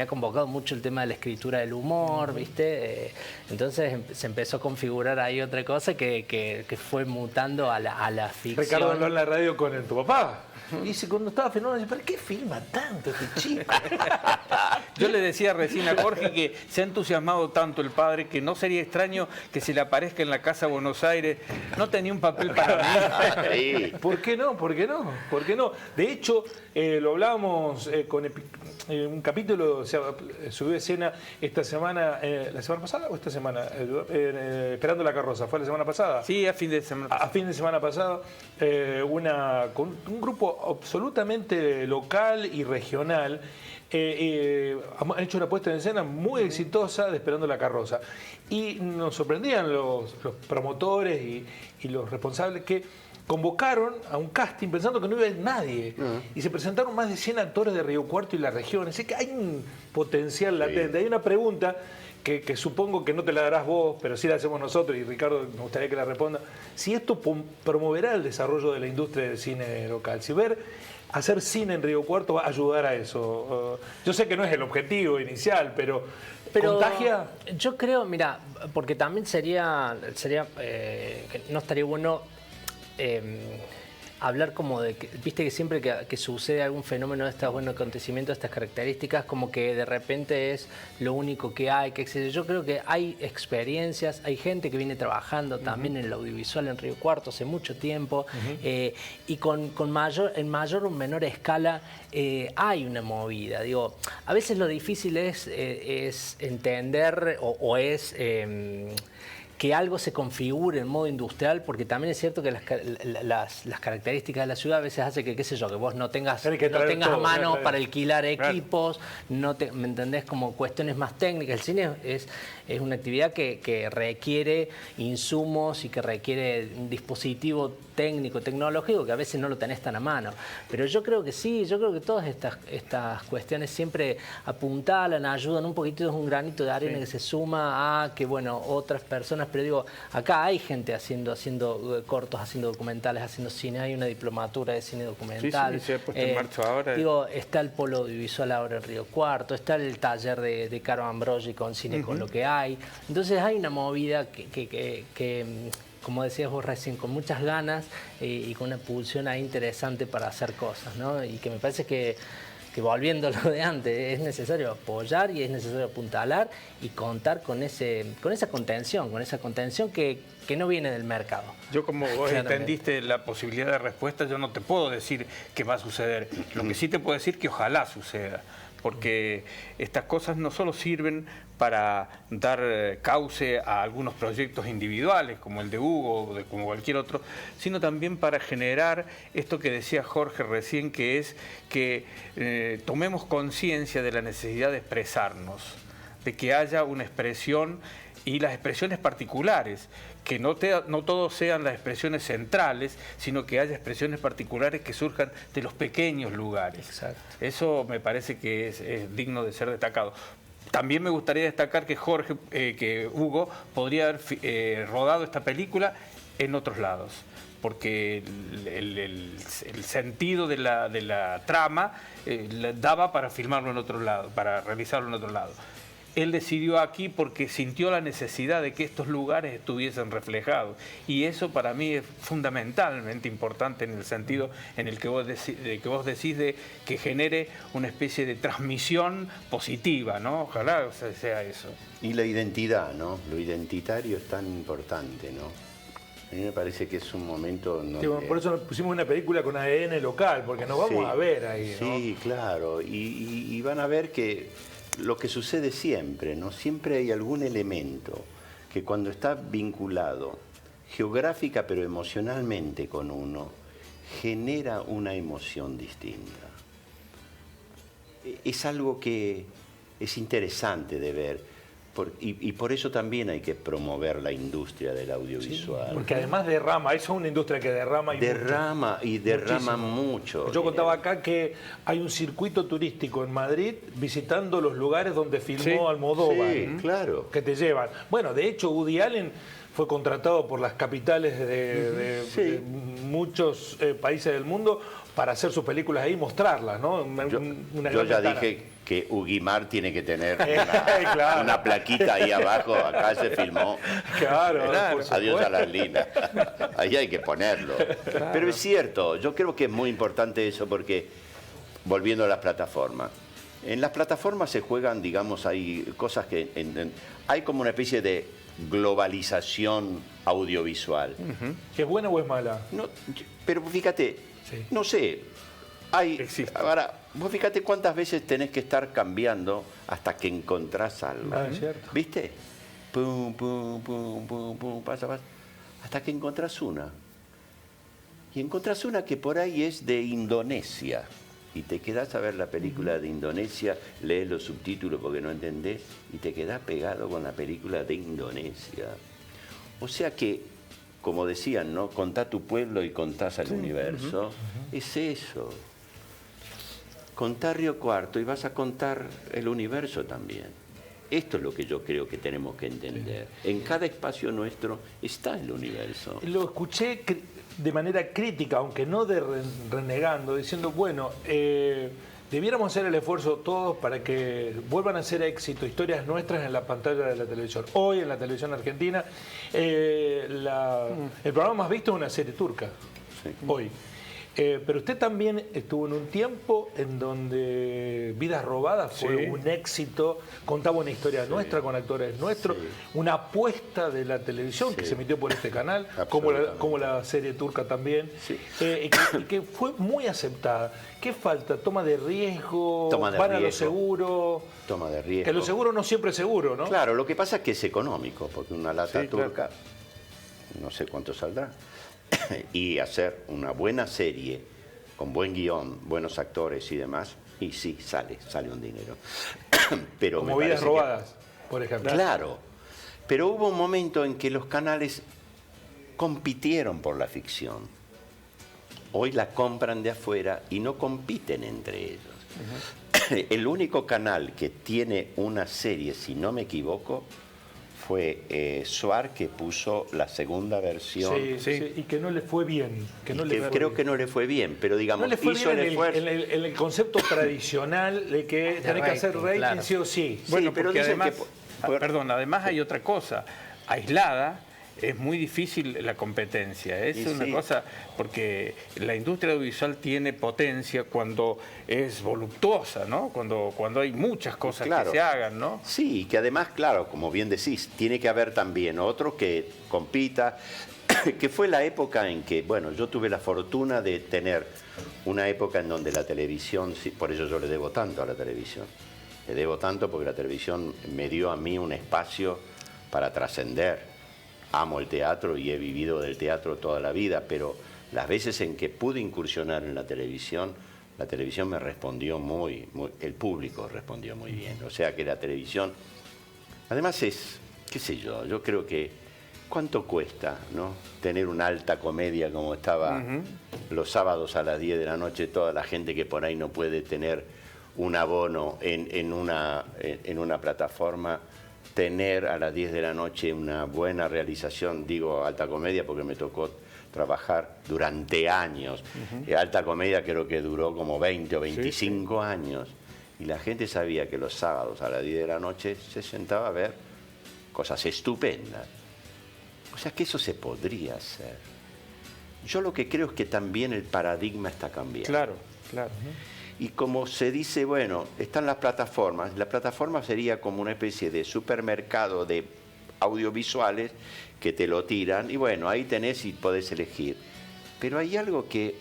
convocado mucho el tema de la escritura del humor, ¿viste? Entonces se empezó a configurar ahí otra cosa que fue mutando a la ficción. Ricardo habló en la radio con tu papá. Dice, cuando estaba filmando, dice, ¿para qué filma tanto este chico? Yo le decía recién a Jorge que se ha entusiasmado tanto el padre que no sería extraño que se le aparezca en la Casa de Buenos Aires. No tenía un papel para mí. ¿Por qué no? ¿Por qué no? ¿Por qué no? De hecho, lo hablábamos con un capítulo, subió escena esta semana, ¿la semana pasada o esta semana? Esperando la carroza, ¿fue la semana pasada? Sí, a fin de semana. A fin de semana pasado, con un grupo absolutamente local y regional, han hecho una puesta en escena muy exitosa de Esperando la carroza. Y nos sorprendían los promotores y los responsables que convocaron a un casting pensando que no iba a ir nadie. Y se presentaron más de 100 actores de Río Cuarto y la región. Así que hay un potencial latente. Hay una pregunta que supongo que no te la darás vos, pero sí la hacemos nosotros, y Ricardo me gustaría que la responda. Si esto promoverá el desarrollo de la industria del cine local, si hacer cine en Río Cuarto va a ayudar a eso. Yo sé que no es el objetivo inicial, pero ¿contagia? Yo creo, mira, porque también sería que no estaría bueno hablar como de que, viste que siempre que sucede algún fenómeno de estos buenos acontecimientos, de estas características, como que de repente es lo único que hay, que existe. Yo creo que hay experiencias, hay gente que viene trabajando también en el audiovisual en Río Cuarto hace mucho tiempo, y en mayor o menor escala hay una movida. Digo, a veces lo difícil es entender o es que algo se configure en modo industrial, porque también es cierto que las características de la ciudad a veces hace que, qué sé yo, que vos no tengas a mano para alquilar equipos, ¿me entendés? Como cuestiones más técnicas. El cine es una actividad que requiere insumos y que requiere un dispositivo técnico, tecnológico, que a veces no lo tenés tan a mano. Pero yo creo que sí, yo creo que todas estas cuestiones siempre apuntalan, ayudan un poquito, es un granito de arena que se suma a que, bueno, otras personas. Pero digo, acá hay gente haciendo cortos, haciendo documentales, haciendo cine, hay una diplomatura de cine documental. Sí, se ha puesto en marcha ahora. Digo, está el polo audiovisual ahora en Río Cuarto, está el taller de Caro Ambrogi con cine con lo que hay. Entonces hay una movida que como decías vos recién, con muchas ganas y con una pulsión ahí interesante para hacer cosas, ¿no? Y que me parece que volviendo a lo de antes, es necesario apoyar y es necesario apuntalar y contar con esa contención que no viene del mercado. Yo, como vos entendiste la posibilidad de respuesta, yo no te puedo decir qué va a suceder. Lo que sí te puedo decir que ojalá suceda, porque estas cosas no solo sirven para dar cauce a algunos proyectos individuales, como el de Hugo o como cualquier otro, sino también para generar esto que decía Jorge recién, que es que tomemos conciencia de la necesidad de expresarnos, de que haya una expresión y las expresiones particulares, que no todos sean las expresiones centrales, sino que haya expresiones particulares que surjan de los pequeños lugares. Exacto. Eso me parece que es digno de ser destacado. También me gustaría destacar que que Hugo podría haber rodado esta película en otros lados, porque el sentido de la trama daba para filmarlo en otro lado, para realizarlo en otro lado. Él decidió aquí porque sintió la necesidad de que estos lugares estuviesen reflejados. Y eso para mí es fundamentalmente importante en el sentido en el que vos decís de que genere una especie de transmisión positiva, ¿no? Ojalá sea eso. Y la identidad, ¿no? Lo identitario es tan importante, ¿no? A mí me parece que es un momento en Sí, donde... por eso pusimos una película con ADN local, porque nos vamos Sí, a ver ahí, ¿no? Sí, claro. Y van a ver que lo que sucede siempre, ¿no? Siempre hay algún elemento que cuando está vinculado geográfica pero emocionalmente con uno, genera una emoción distinta. Es algo que es interesante de ver. Y por eso también hay que promover la industria del audiovisual. Sí, porque además derrama, eso es una industria que derrama derrama mucho. Yo contaba acá que hay un circuito turístico en Madrid visitando los lugares donde filmó Almodóvar. Sí, claro. Que te llevan. Bueno, de hecho, Woody Allen fue contratado por las capitales de muchos países del mundo para hacer sus películas ahí y mostrarlas, ¿no? Yo ya dije que Ugimar tiene que tener Claro. una plaquita ahí abajo, acá se filmó. Claro, por Adiós a las linas. Ahí hay que ponerlo. Claro. Pero es cierto, yo creo que es muy importante eso porque, volviendo a las plataformas, en las plataformas se juegan, digamos, hay cosas que... hay como una especie de globalización audiovisual. ¿Que es buena o es mala? No, pero fíjate, Sí. no sé, Existe. ahora, vos fíjate cuántas veces tenés que estar cambiando hasta que encontrás algo. Ah, es cierto. ¿Viste? Pum, pum, pum, pum, pum, pasa, hasta que encontrás una. Y encontrás una que por ahí es de Indonesia. Y te quedás a ver la película de Indonesia, lees los subtítulos porque no entendés, y te quedás pegado con la película de Indonesia. O sea que, como decían, ¿no? Contá tu pueblo y contás al universo. Es eso. Contá Río Cuarto y vas a contar el universo también. Esto es lo que yo creo que tenemos que entender. En cada espacio nuestro está el universo. Lo escuché de manera crítica, aunque no renegando, diciendo, bueno, debiéramos hacer el esfuerzo todos para que vuelvan a ser éxito historias nuestras en la pantalla de la televisión. Hoy en la televisión argentina, el programa más visto es una serie turca, Sí. hoy. Pero usted también estuvo en un tiempo en donde Vidas Robadas fue un éxito, contaba una historia nuestra con actores nuestros, una apuesta de la televisión que se emitió por este canal, como la serie turca también, y que fue muy aceptada. ¿Qué falta? ¿Toma de riesgo? ¿Van a lo seguro? Toma de riesgo. Que lo seguro no siempre es seguro, ¿no? Claro, lo que pasa es que es económico, porque una lata turca, no sé cuánto saldrá. Y hacer una buena serie con buen guión, buenos actores y demás, y sí, sale un dinero. Pero como Vidas Robadas, por ejemplo. Claro, pero hubo un momento en que los canales compitieron por la ficción. Hoy la compran de afuera y no compiten entre ellos. El único canal que tiene una serie, si no me equivoco, fue Suar, que puso la segunda versión. Sí, y que no le fue bien. Creo que no le fue bien, pero digamos, no le fue hizo bien el esfuerzo. en el concepto tradicional de que tenés que hacer rating, claro. sí o sí. Bueno, pero porque dicen además, que perdón, además hay otra cosa. Aislada es muy difícil la competencia. Es una cosa, porque la industria audiovisual tiene potencia cuando es voluptuosa, ¿no? Cuando hay muchas cosas que se hagan, ¿no? Sí, que además, claro, como bien decís, tiene que haber también otro que compita, que fue la época en que, bueno, yo tuve la fortuna de tener una época en donde la televisión, por eso yo le debo tanto a la televisión. Le debo tanto porque la televisión me dio a mí un espacio para trascender. Amo el teatro y he vivido del teatro toda la vida, pero las veces en que pude incursionar en la televisión me respondió el público respondió muy bien. O sea que la televisión, además es, qué sé yo creo que, ¿cuánto cuesta, no? Tener una alta comedia como estaba los sábados a las 10 de la noche, toda la gente que por ahí no puede tener un abono en una plataforma, tener a las 10 de la noche una buena realización, digo alta comedia porque me tocó trabajar durante años. Alta comedia creo que duró como 20 o 25 años. Y la gente sabía que los sábados a las 10 de la noche se sentaba a ver cosas estupendas. O sea que eso se podría hacer. Yo lo que creo es que también el paradigma está cambiando. Claro, claro. Y como se dice, bueno, están las plataformas. La plataforma sería como una especie de supermercado de audiovisuales que te lo tiran, y bueno, ahí tenés y podés elegir. Pero hay algo que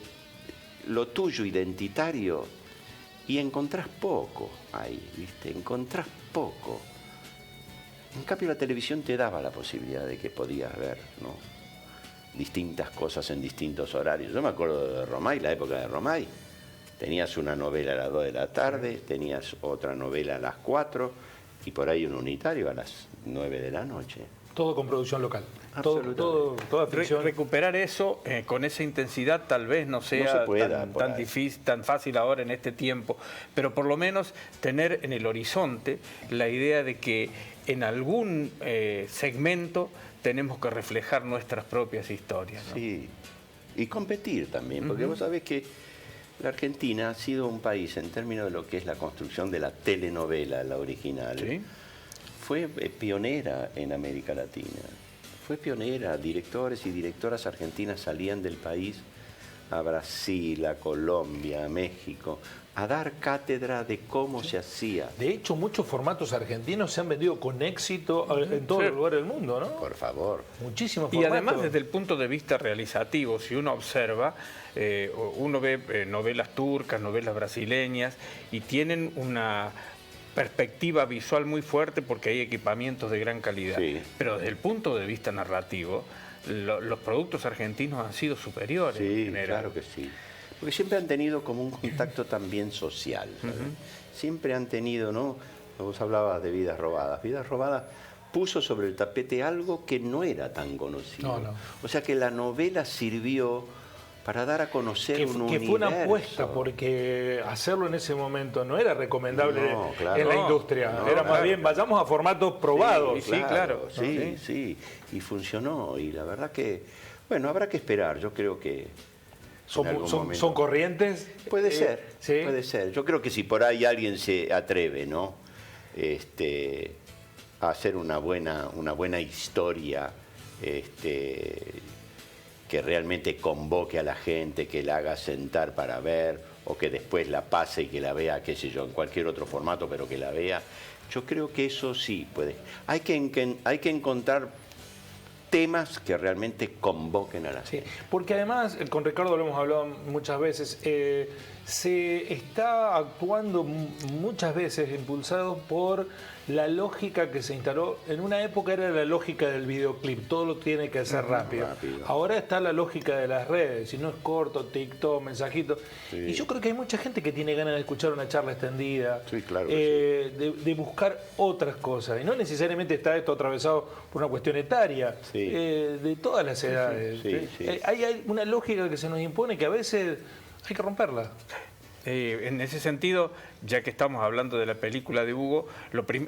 lo tuyo identitario, y encontrás poco ahí, ¿viste? Encontrás poco. En cambio la televisión te daba la posibilidad de que podías ver, ¿no?, distintas cosas en distintos horarios. Yo me acuerdo de Romay, la época de Romay. Tenías una novela a las 2 de la tarde, tenías otra novela a las 4 y por ahí un unitario a las 9 de la noche. Todo con producción local. Toda ficción. Recuperar eso con esa intensidad tal vez no sea tan difícil, tan fácil ahora en este tiempo, pero por lo menos tener en el horizonte la idea de que en algún segmento tenemos que reflejar nuestras propias historias, ¿no? Sí, y competir también, porque vos sabés que la Argentina ha sido un país, en términos de lo que es la construcción de la telenovela, la original, ¿sí?, fue pionera en América Latina. Fue pionera. Directores y directoras argentinas salían del país a Brasil, a Colombia, a México, a dar cátedra de cómo se hacía. De hecho, muchos formatos argentinos se han vendido con éxito en todos los lugares del mundo, ¿no? Por favor. Muchísimos formatos. Y además, desde el punto punto de vista realizativo, si uno observa, uno ve novelas turcas, novelas brasileñas, y tienen una perspectiva visual muy fuerte porque hay equipamientos de gran calidad. Sí. Pero desde el punto de vista narrativo, los productos argentinos han sido superiores. Sí, en general. Claro que sí. Porque siempre han tenido como un contacto también social, ¿sabes? Siempre han tenido, ¿no? Vos hablabas de Vidas Robadas. Vidas Robadas puso sobre el tapete algo que no era tan conocido. No. O sea que la novela sirvió para dar a conocer un universo. Que fue una apuesta, porque hacerlo en ese momento no era recomendable en la industria. Era más bien, vayamos a formatos probados. Sí, claro. Sí. Y funcionó. Y la verdad que, bueno, habrá que esperar. Yo creo que ¿Son corrientes? Puede ser, ¿sí? Puede ser. Yo creo que si por ahí alguien se atreve, ¿no?, a hacer una buena historia, que realmente convoque a la gente, que la haga sentar para ver, o que después la pase y que la vea, qué sé yo, en cualquier otro formato, pero que la vea. Yo creo que eso sí puede. Hay que encontrar temas que realmente convoquen a la gente. Porque además, con Ricardo lo hemos hablado muchas veces, se está actuando muchas veces impulsado por la lógica que se instaló. En una época era la lógica del videoclip, todo lo tiene que hacer rápido. Ahora está la lógica de las redes, si no es corto, TikTok, mensajito. Sí. Y yo creo que hay mucha gente que tiene ganas de escuchar una charla extendida, de buscar otras cosas. Y no necesariamente está esto atravesado por una cuestión etaria, de todas las edades. Hay una lógica que se nos impone que a veces hay que romperla. En ese sentido, ya que estamos hablando de la película de Hugo,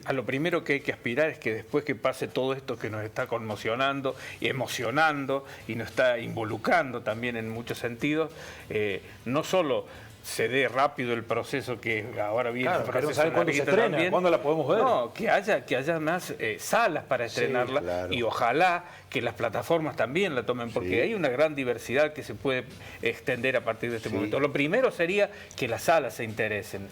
a lo primero que hay que aspirar es que después que pase todo esto que nos está conmocionando y emocionando y nos está involucrando también en muchos sentidos, no solo se dé rápido el proceso que ahora viene. Claro, queremos saber cuándo se estrena, también. ¿Cuándo la podemos ver? No, que haya más salas para estrenarla, y ojalá que las plataformas también la tomen, porque hay una gran diversidad que se puede extender a partir de este momento. Lo primero sería que las salas se interesen,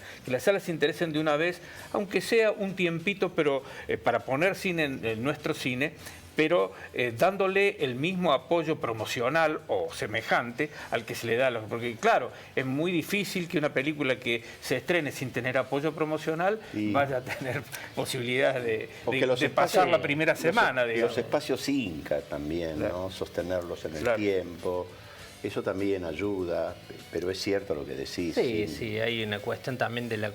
de una vez, aunque sea un tiempito, pero para poner cine en nuestro cine, pero dándole el mismo apoyo promocional o semejante al que se le da. Porque claro, es muy difícil que una película que se estrene sin tener apoyo promocional vaya a tener posibilidades de pasar la primera semana. Los espacios Inca también, ¿no? Sostenerlos en el tiempo. Eso también ayuda, pero es cierto lo que decís. Sí, hay una cuestión también de la...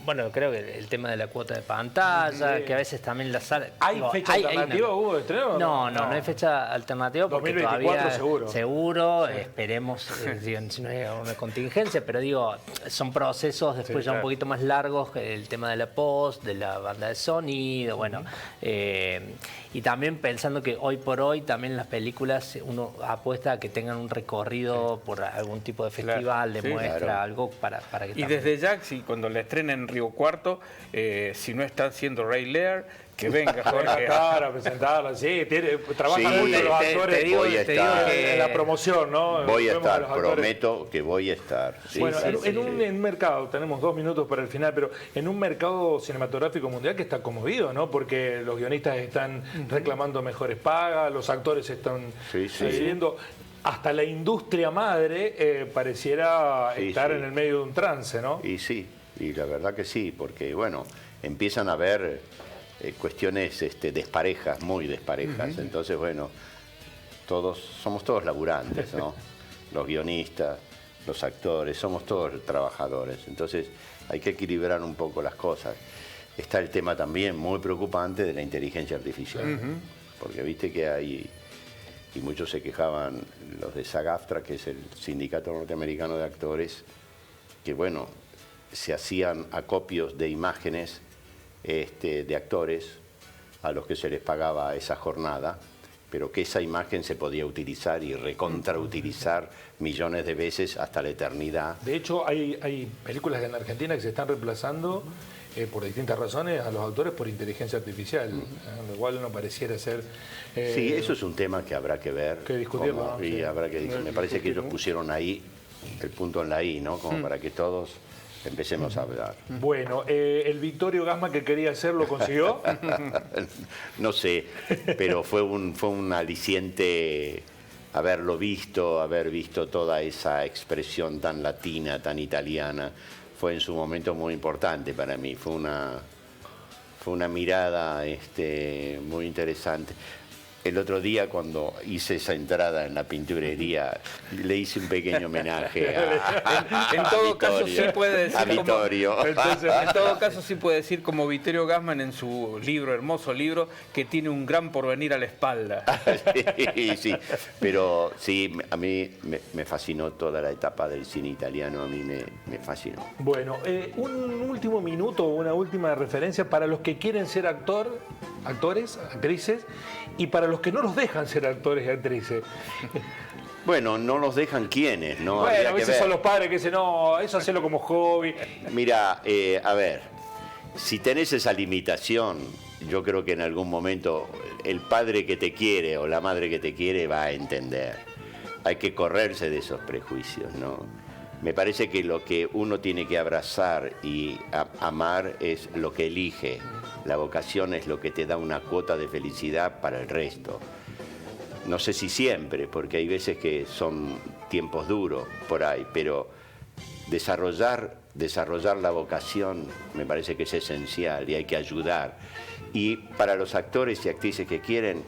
Bueno, creo que el tema de la cuota de pantalla, que a veces también la sala... ¿Hay fecha alternativa, Hugo, de estreno? No hay fecha alternativa porque 2024 todavía... Seguro, esperemos, si no hay una contingencia, pero digo, son procesos después ya un poquito más largos, el tema de la post, de la banda de sonido, bueno... y también pensando que hoy por hoy también las películas uno apuesta a que tengan un recorrido recorrido por algún tipo de festival, de sí, muestra, claro. algo para que Y también- desde ya, si cuando la estrenen en Río Cuarto, si no está haciendo Ray Lear, que venga Jorge. Claro, a presentarlo, sí, trabajan Sí, mucho los te actores digo- voy a te digo estar. que- en la promoción, ¿no? Voy a Vemos estar, los actores. prometo que voy a estar. Sí, Bueno, sí, en un mercado, tenemos 2 minutos para el final, pero en un mercado cinematográfico mundial que está conmovido, ¿no? Porque los guionistas están reclamando mejores pagas, los actores están Sí, sí. viendo. Hasta la industria madre pareciera Sí, estar sí. en el medio de un trance, ¿no? Y sí, y la verdad que sí, porque bueno, empiezan a haber cuestiones desparejas, muy desparejas. Entonces, bueno, somos todos laburantes, ¿no? Los guionistas, los actores, somos todos trabajadores. Entonces, hay que equilibrar un poco las cosas. Está el tema también muy preocupante de la inteligencia artificial. Porque viste que hay, y muchos se quejaban, los de SAG-AFTRA, que es el Sindicato Norteamericano de Actores, que bueno, se hacían acopios de imágenes de actores a los que se les pagaba esa jornada, pero que esa imagen se podía utilizar y recontrautilizar millones de veces hasta la eternidad. De hecho, hay películas en Argentina que se están reemplazando por distintas razones a los autores por inteligencia artificial, lo cual no pareciera ser... Sí, eso es un tema que habrá que ver. que discutirlo, cómo- ¿no? y Sí. habrá que, me parece que ellos pusieron ahí el punto en la I, ¿no? Como para que todos empecemos a hablar. Bueno, el Vittorio Gassman que quería hacer lo consiguió. No sé, pero fue un aliciente haber visto toda esa expresión tan latina, tan italiana. Fue en su momento muy importante para mí, fue una mirada muy interesante. El otro día cuando hice esa entrada en la pinturería, le hice un pequeño homenaje En todo caso, sí puede decir a como- Vittorio. Entonces, en todo caso, sí puede decir, como Vittorio Gassman en su libro, hermoso libro, que tiene un gran porvenir a la espalda. Sí, sí, pero sí, a mí me fascinó toda la etapa del cine italiano, a mí me fascinó. Bueno, un último minuto, una última referencia para los que quieren ser actores, actrices, y para los que no los dejan ser actores y actrices. Bueno, no nos dejan quiénes, ¿no? Bueno, Habría a que veces ver. son los padres que dicen, no, eso hacelo como hobby. Mira, a ver, si tenés esa limitación, yo creo que en algún momento el padre que te quiere o la madre que te quiere va a entender. Hay que correrse de esos prejuicios, ¿no? Me parece que lo que uno tiene que abrazar y amar es lo que elige. La vocación es lo que te da una cuota de felicidad para el resto. No sé si siempre, porque hay veces que son tiempos duros por ahí, pero desarrollar la vocación me parece que es esencial y hay que ayudar. Y para los actores y actrices que quieren,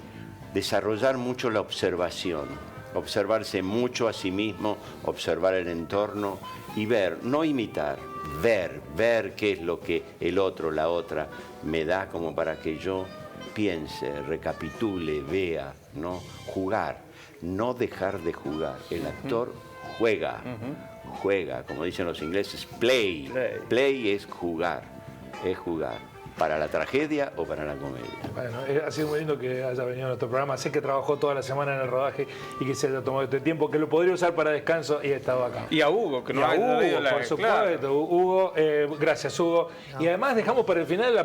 desarrollar mucho la observación, observarse mucho a sí mismo, observar el entorno y ver, no imitar, ver qué es lo que el otro, la otra me da como para que yo piense, recapitule, vea, ¿no? Jugar, no dejar de jugar. El actor juega, como dicen los ingleses, play. Play es jugar, para la tragedia o para la comedia. Bueno, ha sido muy lindo que haya venido a nuestro programa. Sé que trabajó toda la semana en el rodaje y que se haya tomado este tiempo, que lo podría usar para descanso y ha estado acá. Y a Hugo, que Y nos a ha traído Hugo, la... por supuesto, claro. Hugo, gracias Hugo. Y además dejamos para el final la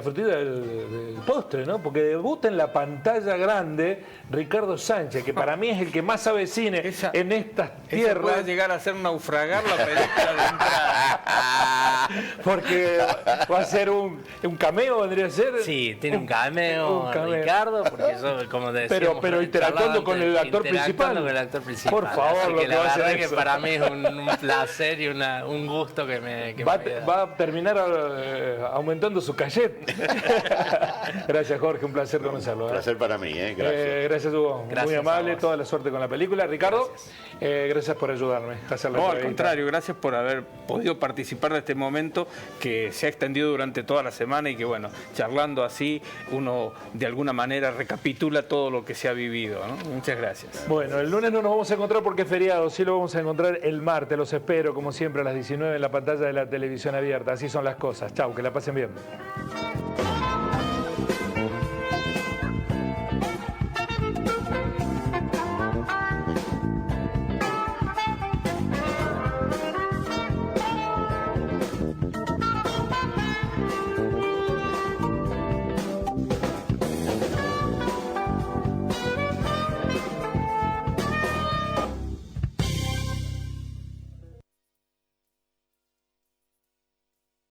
frutilla del postre, ¿no? Porque debuta en la pantalla grande Ricardo Sánchez, que para mí es el que más sabe cine Esa- en estas Eso tierras. puede llegar a hacer naufragar la película de entrada. Porque va a ser un cameo, vendría a ser. Sí, tiene un cameo, un cameo. Ricardo, porque yo, como decíamos, Pero interactuando con el actor principal. Interactuando con el actor principal. Por favor, Así lo que que la va a hacer verdad que eso. para mí es un placer y un gusto que me Va, me da. va a terminar aumentando su cachet. Gracias, Jorge, un placer conocerlo. Un placer para mí, gracias. Gracias, Hugo. Muy Gracias a amable, vos. toda la suerte con la película. Ricardo, gracias por ayudarme a hacer la No, al entrevista. contrario, gracias por haber podido participar de este momento que se ha extendido durante toda la semana y que, bueno, charlando así, uno de alguna manera recapitula todo lo que se ha vivido, ¿no? Muchas gracias. Bueno, el lunes no nos vamos a encontrar porque es feriado, sí lo vamos a encontrar el martes. Los espero, como siempre, a las 19 en la pantalla de la televisión abierta. Así son las cosas. Chau, que la pasen bien.